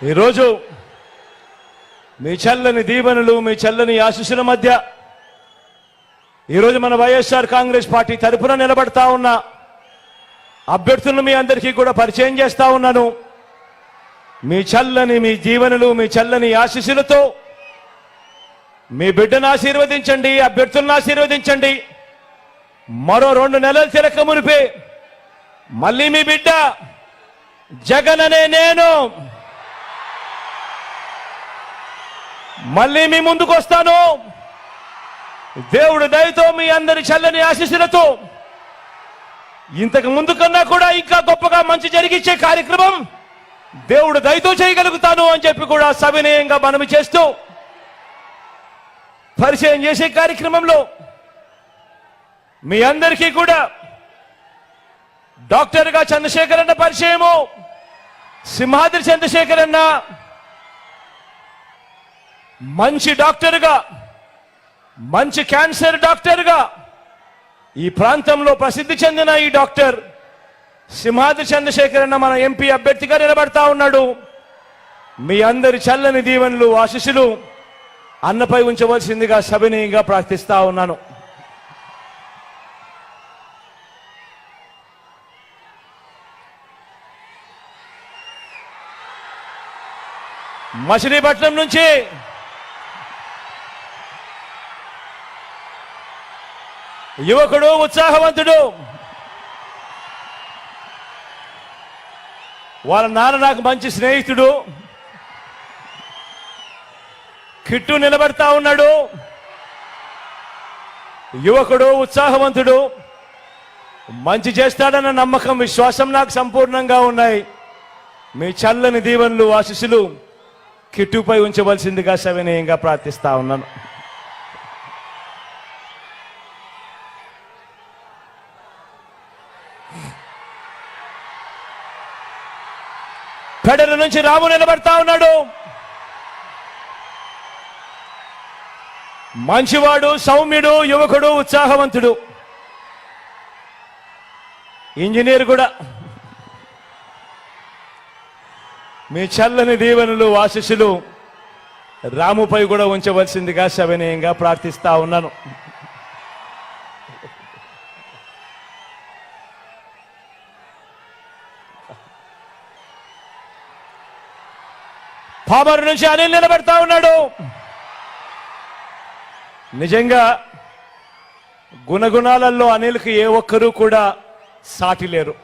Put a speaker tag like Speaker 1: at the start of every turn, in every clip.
Speaker 1: ఈరోజు మీ చల్లని దీవెనలు మీ చల్లని ఆశీస్సుల మధ్య ఈరోజు మన వైఎస్ఆర్ కాంగ్రెస్ పార్టీ తరఫున నిలబడతా ఉన్న అభ్యర్థులను మీ అందరికీ కూడా పరిచయం చేస్తా ఉన్నాను. మీ దీవెనలు మీ చల్లని ఆశీస్సులతో మీ బిడ్డను ఆశీర్వదించండి, అభ్యర్థులను ఆశీర్వదించండి. మరో 2 నెలలు తిరక మునిపే మళ్ళీ మీ బిడ్డ జగన్ అనే నేను మళ్ళీ మీ ముందుకు వస్తాను. దేవుడి దయతో మీ అందరి చల్లని ఆశీస్సులతో ఇంతకు ముందు కన్నా కూడా ఇంకా గొప్పగా మంచి జరిగించే కార్యక్రమం దేవుడి దయతో చేయగలుగుతాను అని చెప్పి కూడా సవినయంగా మనవి చేస్తూ పరిచయం చేసే కార్యక్రమంలో మీ అందరికీ కూడా డాక్టర్గా చంద్రశేఖర్ అన్న పరిచయము. సింహాద్రి చంద్రశేఖర్ అన్న మంచి డాక్టర్గా, మంచి క్యాన్సర్ డాక్టర్గా ఈ ప్రాంతంలో ప్రసిద్ధి చెందిన ఈ డాక్టర్ సింహాద్రి చంద్రశేఖర్ అన్న మన ఎంపీ అభ్యర్థిగా నిలబడతా ఉన్నాడు. మీ అందరి చల్లని దీవెనలు ఆశీస్సులు అన్నపై ఉంచవలసిందిగా సవినయంగా ప్రార్థిస్తా ఉన్నాను. మచిలీపట్నం నుంచి యువకుడు, ఉత్సాహవంతుడు, వాళ్ళ నాన్న నాకు మంచి స్నేహితుడు, కిట్టు నిలబడతా ఉన్నాడు. యువకుడు, ఉత్సాహవంతుడు, మంచి చేస్తాడన్న నమ్మకం, విశ్వాసం నాకు సంపూర్ణంగా ఉన్నాయి. మీ చల్లని దీవెనలు ఆశీస్సులు కిట్టుపై ఉంచవలసిందిగా సవినయంగా ప్రార్థిస్తా ఉన్నాను. పెడల నుంచి రాము నిలబడతా ఉన్నాడు. మంచివాడు, సౌమ్యుడు, యువకుడు, ఉత్సాహవంతుడు, ఇంజనీర్ కూడా. మీ చల్లని దీవెనలు ఆశీస్సులు రాముపై కూడా ఉంచవలసిందిగా సవినయంగా ప్రార్థిస్తా ఉన్నాను. పామరు నుంచి అనిల్ నిలబడతా ఉన్నాడు. నిజంగా గుణగుణాలలో అనిల్కి ఏ ఒక్కరూ కూడా సాటి లేరు.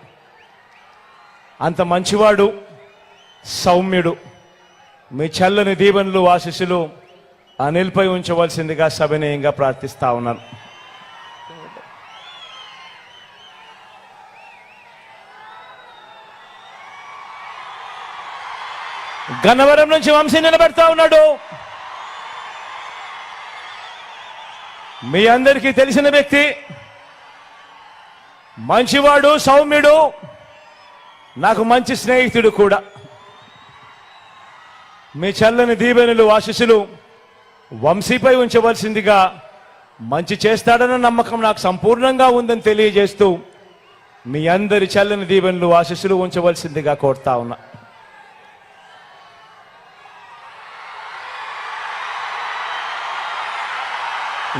Speaker 1: అంత మంచివాడు, సౌమ్యుడు. మీ చల్లని దీవెనలు ఆశీస్సులు అనిల్పై ఉంచవలసిందిగా సవినయంగా ప్రార్థిస్తా ఉన్నాను. గన్నవరం నుంచి వంశీ నిలబడతా ఉన్నాడు. మీ అందరికీ తెలిసిన వ్యక్తి, మంచివాడు, సౌమ్యుడు, నాకు మంచి స్నేహితుడు కూడా. మీ చల్లని దీవెనలు ఆశీస్సులు వంశీపై ఉంచవలసిందిగా, మంచి చేస్తాడన్న నమ్మకం నాకు సంపూర్ణంగా ఉందని తెలియజేస్తూ మీ అందరి చల్లని దీవెనలు ఆశీస్సులు ఉంచవలసిందిగా కోరుతా ఉన్నా.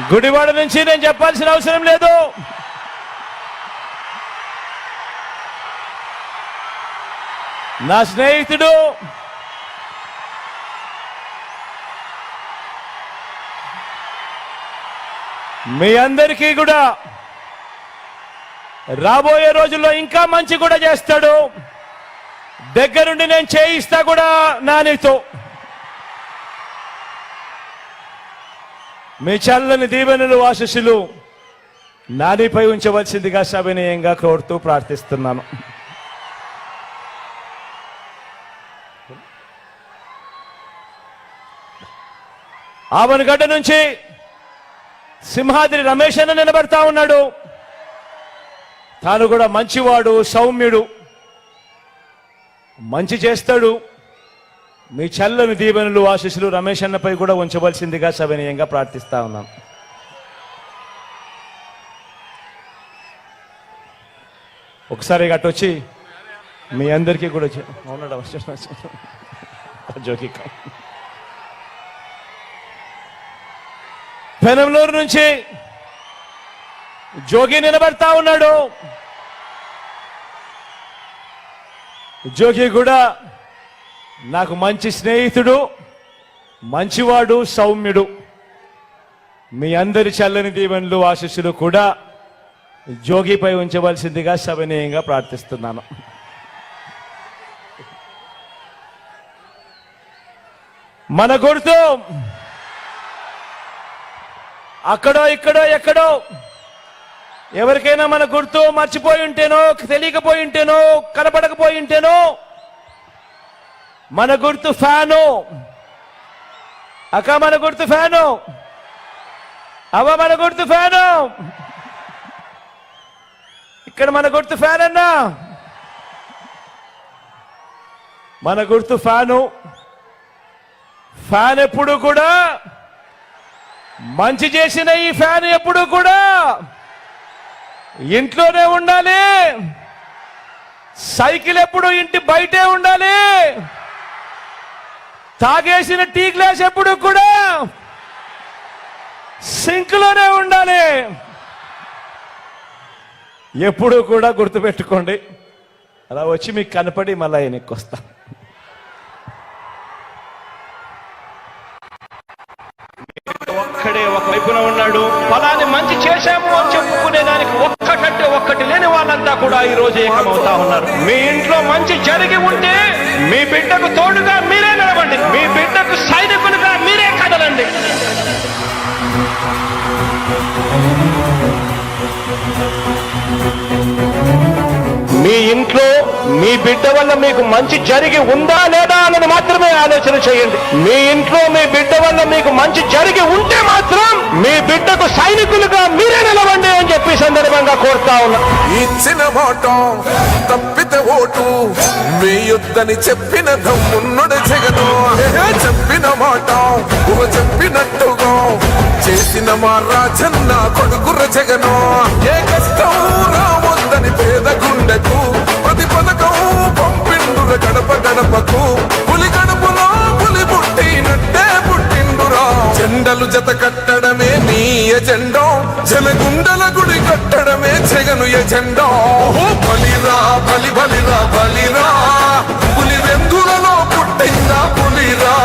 Speaker 1: గుడివాడ నుంచి నేను చెప్పాల్సిన అవసరం లేదు. నా స్నేహితుడు, మీ అందరికీ కూడా రాబోయే రోజుల్లో ఇంకా మంచి కూడా చేస్తాడు. దగ్గరుండి నేను చేయిస్తా కూడా నానితో. మీ చల్లని దీవెనలు ఆశీస్సులు నానిపై ఉంచవలసిందిగా సవినయంగా కోరుతూ ప్రార్థిస్తున్నాను. ఆవనగడ్డ నుంచి సింహాద్రి రమేష్ అన్న నిలబడతా ఉన్నాడు. తాను కూడా మంచివాడు, సౌమ్యుడు, మంచి చేస్తాడు. మీ చల్లని దీవెనలు ఆశీస్సులు రమేష్ అన్నపై కూడా ఉంచవలసిందిగా సవినయంగా ప్రార్థిస్తా ఉన్నాను. ఒకసారి గట్టొచ్చి మీ అందరికీ కూడా అవునడా జోగి పెనంలూరు నుంచి జోగి నిలబడతా ఉన్నాడు. జోగి కూడా నాకు మంచి స్నేహితుడు, మంచివాడు, సౌమ్యుడు. మీ అందరి చల్లని దీవెనలు ఆశీస్సులు కూడా జోగిపై ఉంచవలసిందిగా సవినయంగా ప్రార్థిస్తున్నాను. మన గుర్తు అక్కడో ఇక్కడో ఎక్కడో ఎవరికైనా మన గుర్తు మర్చిపోయి ఉంటేనో, తెలియకపోయి ఉంటేనో, కనపడకపోయి ఉంటేనో, మన గుర్తు ఫ్యాను. అక్క మన గుర్తు ఫ్యాను, అవ్వ మన గుర్తు ఫ్యాను, ఇక్కడ మన గుర్తు ఫ్యాన్ అన్నా, మన గుర్తు ఫ్యాను. ఫ్యాన్ ఎప్పుడు కూడా మంచి చేసిన ఈ ఫ్యాన్ ఎప్పుడు కూడా ఇంట్లోనే ఉండాలి. సైకిల్ ఎప్పుడు ఇంటి బయటే ఉండాలి. తాగేసిన టీ గ్లాస్ ఎప్పుడు కూడా సింక్లోనే ఉండాలి. ఎప్పుడు కూడా గుర్తుపెట్టుకోండి. అలా వచ్చి మీకు కనపడి మళ్ళీ వెనక్కి వస్తా. ఒక్కడే ఒక వైపున ఉన్నాడు. ఫలాన్ని మంచి చేశాము అని చెప్పుకునే దానికి ఒక్కటంటే ఒక్కటి లేని వాళ్ళంతా కూడా ఈ రోజు ఏకమవుతా ఉన్నారు. మీ ఇంట్లో మంచి జరిగి ఉంటే మీ బిడ్డకు తోడుగా మీరే నిలబండి. మీ బిడ్డకు సైనికులుగా మీరే కదలండి. మీ ఇంట్లో మీ బిడ్డ వల్ల మీకు మంచి జరిగి ఉందా లేదా అన్నది మాత్రమే ఆలోచన చేయండి. మీ ఇంట్లో మీ బిడ్డ వల్ల మీకు మంచి జరిగి ఉంటే మాత్రం మీ బిడ్డకు సైనికులుగా మీరే నిలవండి అని చెప్పి సందర్భంగా కోరుతా ఉన్నా.
Speaker 2: ఇచ్చిన మాట తప్పితే ఓటు మీ యుద్ధని చెప్పిన దమ్మున్నడు జగను. చెప్పిన మాట చెప్పినట్టుగా చేసిన మా రాజన్న కొడుకుర జగను. ఏ కష్టం రావద్దని పేద గుండెకు ప్రతి పథకం పంపిండుర గడప గడపకు. పులి గడపలో పులి పుట్టినట్టే పుట్టిండురా. జెండలు జత కట్టడమే మీ ఎజెండా, జనగుండల గుడి కట్టడమే జగను ఎజెండా. బలిరా బలి బలిరా బలిరా, పులి వెందులలో పుట్టిందా పులిరా.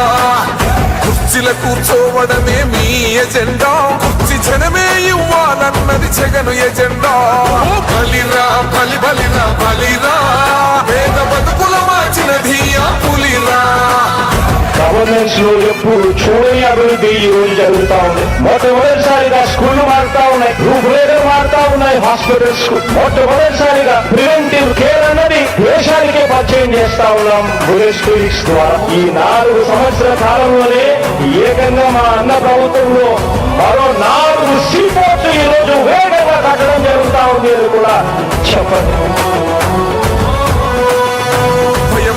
Speaker 2: కుర్చీల కూర్చోవడమే మీ ఎజెండా, కుర్చీ జనమే ఇవ్వాలన్నది జగను ఎజెండా. బలిరా బలి బలిరా బలిరా, పేద బతుకుల మార్చినది ఆ పులిరా.
Speaker 1: గవర్నెన్స్ లో ఎప్పుడు చూడని అభివృద్ధి ఈ రోజు జరుగుతా ఉంది. మొట్టమొదటిసారిగా స్కూళ్లు మారుతా ఉన్నాయి, రూపురేఖలు మారుతా ఉన్నాయి. హాస్పిటల్స్ మొట్టమొదటిసారిగా ప్రివెంటివ్ కేర్ అన్నది దేశానికే పరిచయం చేస్తా ఉన్నాం బుల్లెట్ క్లినిక్స్ ద్వారా. ఈ 4 సంవత్సరాల కాలంలోనే ఏకంగా మా అన్న ప్రభుత్వంలో మరో 4 సీపోర్ట్లు ఈ రోజు వేగంగా కట్టడం జరుగుతా ఉంది అని కూడా చెప్పండి.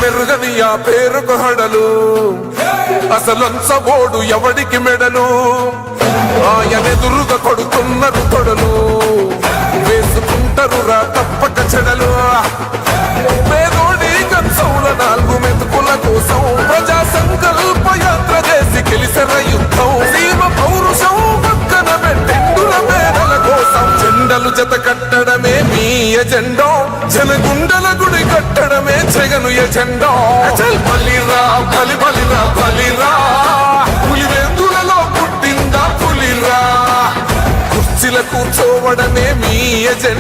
Speaker 2: మెరుగని ఆ పేరుకు హడలు, అసలంచబోడు ఎవడికి మెడలు. ఆయనెదురుగా కొడుతున్నారు తొడలు, వేసుకుంటారు రా తప్పక చెడలు. పేదోడి కంచౌల 4 మెతుకుల కోసం ప్రజా సంకల్ప యాత్ర చేసి గెలిసిన యుద్ధం. సీమ పౌరుషం పక్కన పెట్టిండుల పేదల కోసం. జెండలు జత కట్టడమే మీ ఎజెండా, జనగుండల గుడి కట్టడమే జగను ఎజెండా. బలిరా బలి బలిరా బలిరా, పులి వెందులలో పుట్టిందా పులిరా. కుర్చీల కూర్చోవడమే మీ ఎజెండా.